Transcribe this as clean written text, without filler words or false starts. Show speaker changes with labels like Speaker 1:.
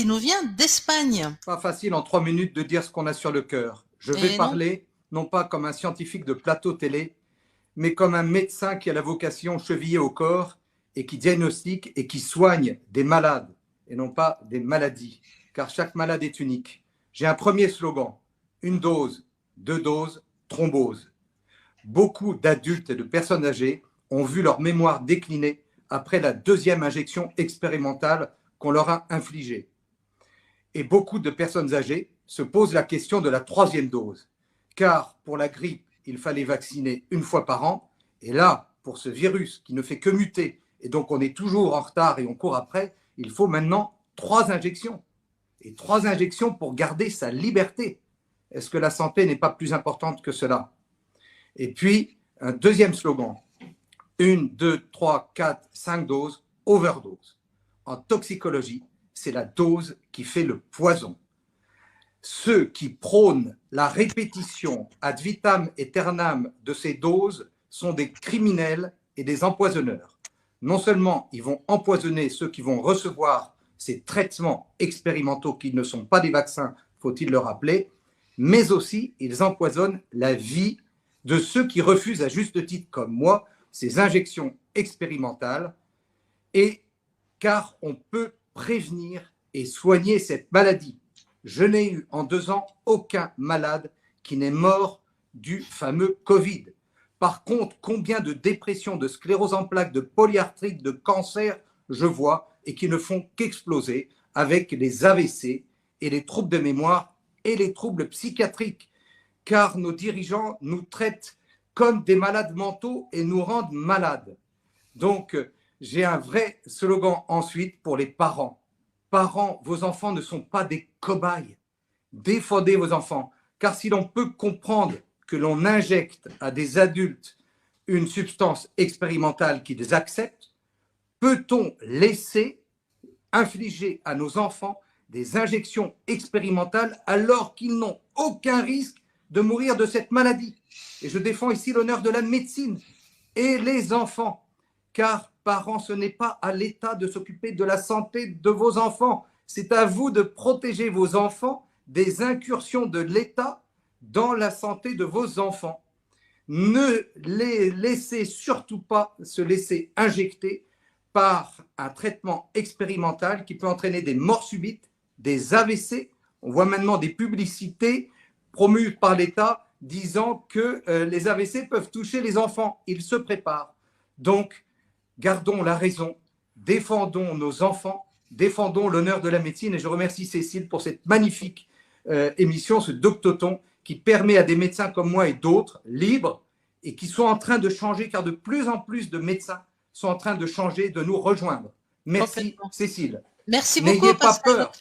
Speaker 1: qui nous vient d'Espagne.
Speaker 2: Pas facile en 3 minutes de dire ce qu'on a sur le cœur. Je vais parler, non pas comme un scientifique de plateau télé, mais comme un médecin qui a la vocation chevillée au corps et qui diagnostique et qui soigne des malades et non pas des maladies, car chaque malade est unique. J'ai un premier slogan, 1 dose, 2 doses, thrombose. Beaucoup d'adultes et de personnes âgées ont vu leur mémoire décliner après la 2e injection expérimentale qu'on leur a infligée. Et beaucoup de personnes âgées se posent la question de la 3e dose, car pour la grippe, il fallait vacciner 1 fois par an, et là, pour ce virus qui ne fait que muter, et donc on est toujours en retard et on court après, il faut maintenant 3 injections. Et 3 injections pour garder sa liberté. Est-ce que la santé n'est pas plus importante que cela? Et puis, un 2e slogan, 1, 2, 3, 4, 5 doses, overdose. En toxicologie, c'est la dose qui fait le poison. Ceux qui prônent la répétition ad vitam aeternam de ces doses sont des criminels et des empoisonneurs. Non seulement ils vont empoisonner ceux qui vont recevoir ces traitements expérimentaux qui ne sont pas des vaccins, faut-il le rappeler, mais aussi ils empoisonnent la vie de ceux qui refusent à juste titre, comme moi, ces injections expérimentales, et car on peut prévenir et soigner cette maladie. Je n'ai eu en 2 ans aucun malade qui n'est mort du fameux Covid. Par contre, combien de dépressions, de sclérose en plaques, de polyarthrite, de cancer je vois et qui ne font qu'exploser avec les AVC et les troubles de mémoire et les troubles psychiatriques. Car nos dirigeants nous traitent comme des malades mentaux et nous rendent malades. Donc, j'ai un vrai slogan ensuite pour les parents. Parents, vos enfants ne sont pas des cobayes. Défendez vos enfants. Car si l'on peut comprendre que l'on injecte à des adultes une substance expérimentale qu'ils acceptent, peut-on laisser infliger à nos enfants des injections expérimentales alors qu'ils n'ont aucun risque de mourir de cette maladie? Et je défends ici l'honneur de la médecine et les enfants, car parents, ce n'est pas à l'État de s'occuper de la santé de vos enfants. C'est à vous de protéger vos enfants des incursions de l'État dans la santé de vos enfants. Ne les laissez surtout pas se laisser injecter par un traitement expérimental qui peut entraîner des morts subites, des AVC. On voit maintenant des publicités promues par l'État disant que les AVC peuvent toucher les enfants. Ils se préparent. Donc, gardons la raison, défendons nos enfants, défendons l'honneur de la médecine. Et je remercie Cécile pour cette magnifique émission, ce Doctoton, qui permet à des médecins comme moi et d'autres, libres, et qui sont en train de changer, car de plus en plus de médecins sont en train de changer, de nous rejoindre. Merci Cécile.
Speaker 1: Merci beaucoup.
Speaker 2: N'ayez pas peur.